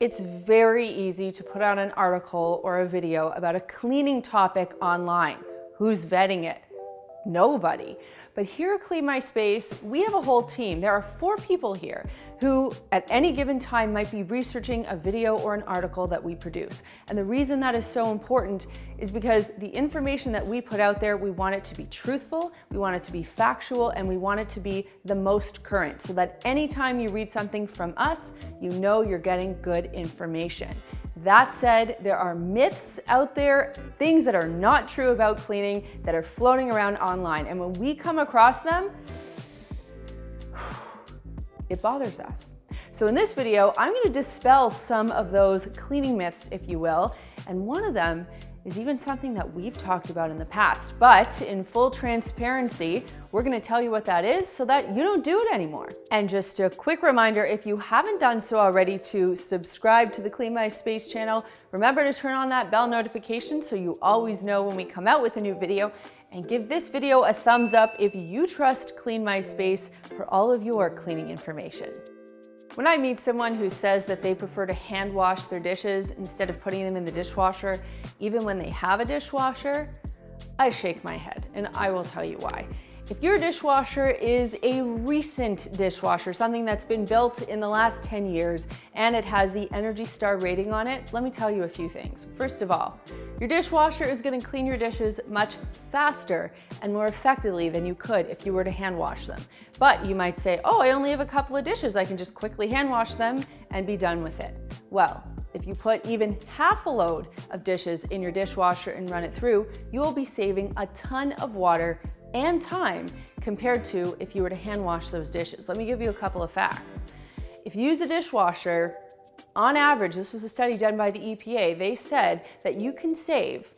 It's very easy to put out an article or a video about a cleaning topic online. Who's vetting it? Nobody. But here at Clean My Space, we have a whole team. There are 4 people here who at any given time might be researching a video or an article that we produce. And the reason that is so important is because the information that we put out there, we want it to be truthful, we want it to be factual, and we want it to be the most current, so that anytime you read something from us, you know you're getting good information. That said, there are myths out there, things that are not true about cleaning that are floating around online. And when we come across them, it bothers us. So in this video, I'm going to dispel some of those cleaning myths, if you will. And one of them is even something that we've talked about in the past. But in full transparency, we're going to tell you what that is so that you don't do it anymore. And just a quick reminder, if you haven't done so already, to subscribe to the Clean My Space channel. Remember to turn on that bell notification so you always know when we come out with a new video. And give this video a thumbs up if you trust Clean My Space for all of your cleaning information. When I meet someone who says that they prefer to hand wash their dishes instead of putting them in the dishwasher, even when they have a dishwasher, I shake my head, and I will tell you why. If your dishwasher is a recent dishwasher, something that's been built in the last 10 years, and it has the ENERGY STAR rating on it, let me tell you a few things. First of all, your dishwasher is going to clean your dishes much faster and more effectively than you could if you were to hand wash them. But you might say, oh, I only have a couple of dishes, I can just quickly hand wash them and be done with it. Well, if you put even half a load of dishes in your dishwasher and run it through, you will be saving a ton of water and time compared to if you were to hand wash those dishes. Let me give you a couple of facts. If you use a dishwasher, on average, this was a study done by the EPA, they said that you can save,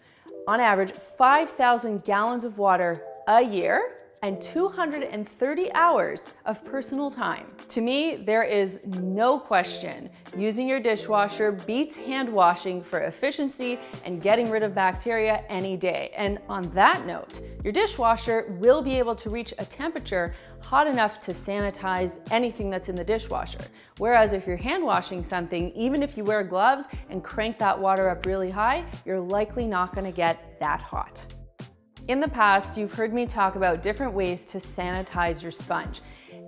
on average, 5,000 gallons of water a year and 230 hours of personal time. To me, there is no question using your dishwasher beats hand washing for efficiency and getting rid of bacteria any day. And on that note, your dishwasher will be able to reach a temperature hot enough to sanitize anything that's in the dishwasher. Whereas if you're hand washing something, even if you wear gloves and crank that water up really high, you're likely not going to get that hot. In the past, you've heard me talk about different ways to sanitize your sponge.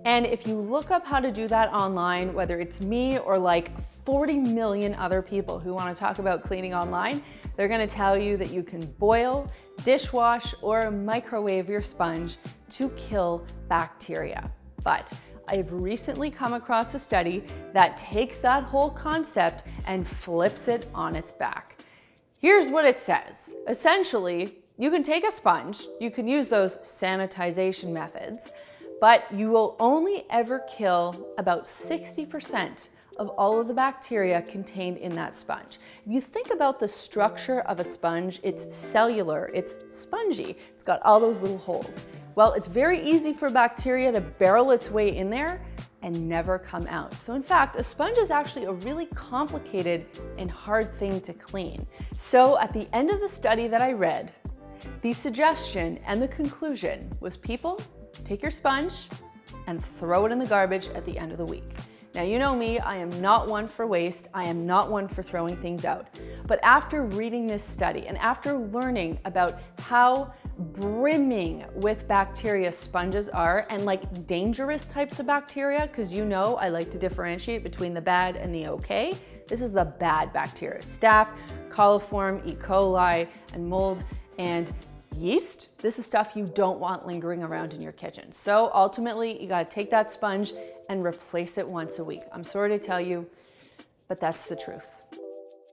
And if you look up how to do that online, whether it's me or like 40 million other people who want to talk about cleaning online, they're going to tell you that you can boil, dishwash, or microwave your sponge to kill bacteria. But I've recently come across a study that takes that whole concept and flips it on its back. Here's what it says. Essentially, you can take a sponge, you can use those sanitization methods, but you will only ever kill about 60% of all of the bacteria contained in that sponge. If you think about the structure of a sponge, it's cellular, it's spongy, it's got all those little holes. Well, it's very easy for bacteria to barrel its way in there and never come out. So in fact, a sponge is actually a really complicated and hard thing to clean. So at the end of the study that I read, the suggestion and the conclusion was, people, take your sponge and throw it in the garbage at the end of the week. Now, you know me, I am not one for waste. I am not one for throwing things out. But after reading this study and after learning about how brimming with bacteria sponges are, and like dangerous types of bacteria, because you know I like to differentiate between the bad and the okay. This is the bad bacteria: staph, coliform, E. coli, and mold, and yeast. This is stuff you don't want lingering around in your kitchen. So ultimately, you gotta take that sponge and replace it once a week. I'm sorry to tell you, but that's the truth.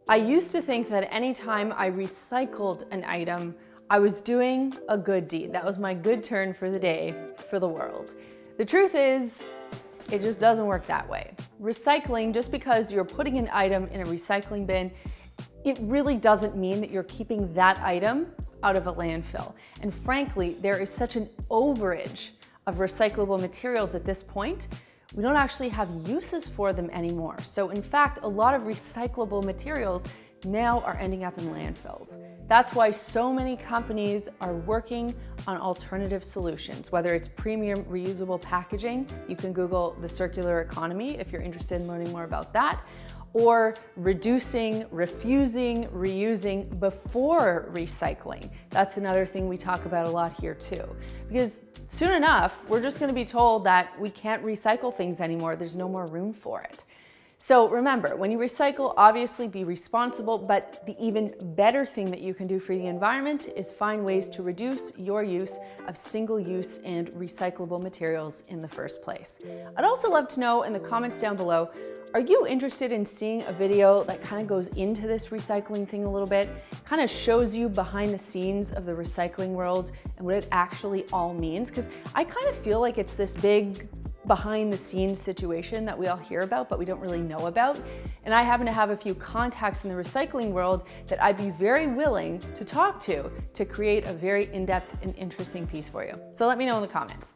I used to think that anytime I recycled an item, I was doing a good deed. That was my good turn for the day for the world. The truth is, it just doesn't work that way. Recycling, just because you're putting an item in a recycling bin, it really doesn't mean that you're keeping that item out of a landfill. And frankly, there is such an overage of recyclable materials at this point, we don't actually have uses for them anymore. So in fact, a lot of recyclable materials now are ending up in landfills. That's why so many companies are working on alternative solutions, whether it's premium reusable packaging. You can Google the circular economy if you're interested in learning more about that, or reducing, refusing, reusing before recycling. That's another thing we talk about a lot here too. Because soon enough, we're just gonna be told that we can't recycle things anymore. There's no more room for it. So remember, when you recycle, obviously be responsible, but the even better thing that you can do for the environment is find ways to reduce your use of single-use and recyclable materials in the first place. I'd also love to know in the comments down below, are you interested in seeing a video that kind of goes into this recycling thing a little bit, kind of shows you behind the scenes of the recycling world and what it actually all means? Because I kind of feel like it's this big behind the scenes situation that we all hear about, but we don't really know about. And I happen to have a few contacts in the recycling world that I'd be very willing to talk to create a very in-depth and interesting piece for you. So let me know in the comments.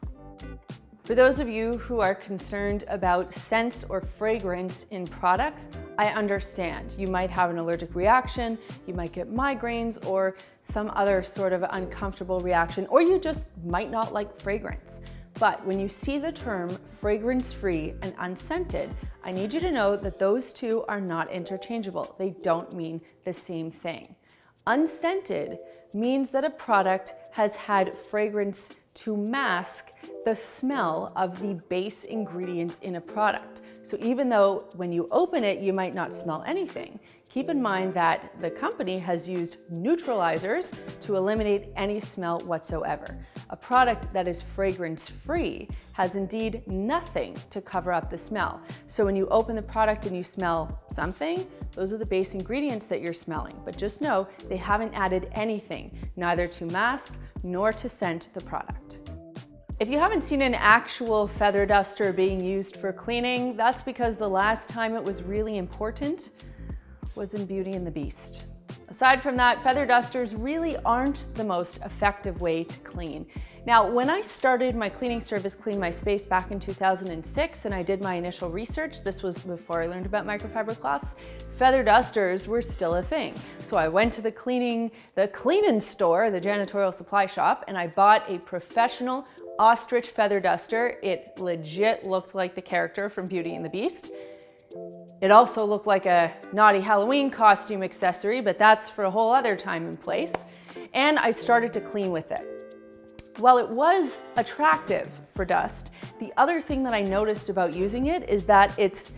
For those of you who are concerned about scents or fragrance in products, I understand. You might have an allergic reaction, you might get migraines or some other sort of uncomfortable reaction, or you just might not like fragrance. But when you see the term fragrance-free and unscented, I need you to know that those two are not interchangeable. They don't mean the same thing. Unscented means that a product has had fragrance to mask the smell of the base ingredients in a product. So even though when you open it, you might not smell anything, keep in mind that the company has used neutralizers to eliminate any smell whatsoever. A product that is fragrance-free has indeed nothing to cover up the smell. So when you open the product and you smell something, those are the base ingredients that you're smelling. But just know they haven't added anything, neither to mask nor to scent the product. If you haven't seen an actual feather duster being used for cleaning, that's because the last time it was really important was in Beauty and the Beast. Aside from that, feather dusters really aren't the most effective way to clean. Now, when I started my cleaning service, Clean My Space, back in 2006, and I did my initial research, this was before I learned about microfiber cloths, feather dusters were still a thing. So I went to the cleaning store, the janitorial supply shop, and I bought a professional ostrich feather duster. It legit looked like the character from Beauty and the Beast. It also looked like a naughty Halloween costume accessory, but that's for a whole other time and place. And I started to clean with it. While it was attractive for dust, the other thing that I noticed about using it is that its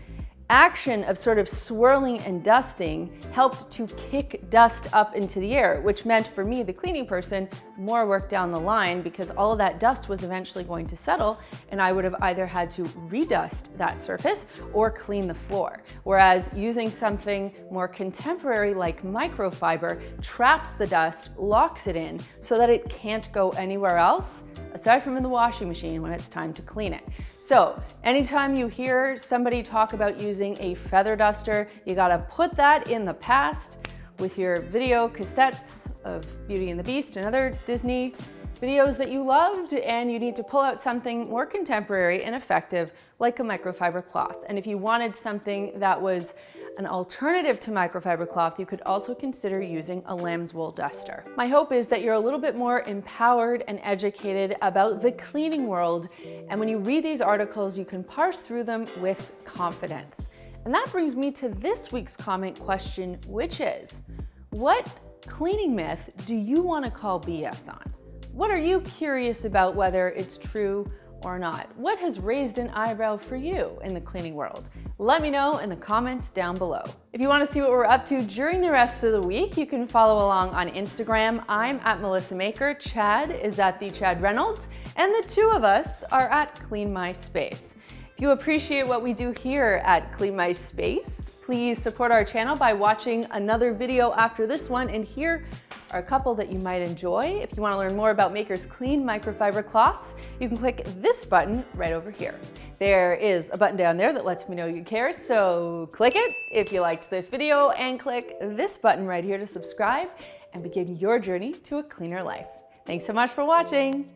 action of sort of swirling and dusting helped to kick dust up into the air, which meant for me, the cleaning person, more work down the line because all of that dust was eventually going to settle and I would have either had to redust that surface or clean the floor. Whereas using something more contemporary like microfiber traps the dust, locks it in so that it can't go anywhere else aside from in the washing machine when it's time to clean it. So anytime you hear somebody talk about using a feather duster, you gotta put that in the past with your video cassettes of Beauty and the Beast and other Disney videos that you loved, and you need to pull out something more contemporary and effective like a microfiber cloth. And if you wanted something that was an alternative to microfiber cloth, you could also consider using a lamb's wool duster. My hope is that you're a little bit more empowered and educated about the cleaning world, and when you read these articles, you can parse through them with confidence. And that brings me to this week's comment question, which is, what cleaning myth do you want to call BS on? What are you curious about, whether it's true or not? What has raised an eyebrow for you in the cleaning world? Let me know in the comments down below. If you want to see what we're up to during the rest of the week, you can follow along on Instagram. I'm at Melissa Maker, Chad is at the Chad Reynolds, and the two of us are at Clean My Space. If you appreciate what we do here at Clean My Space, please support our channel by watching another video after this one, and here are a couple that you might enjoy. If you want to learn more about Maker's clean microfiber cloths, you can click this button right over here. There is a button down there that lets me know you care, so click it if you liked this video, and click this button right here to subscribe and begin your journey to a cleaner life. Thanks so much for watching,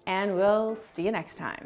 and we'll see you next time.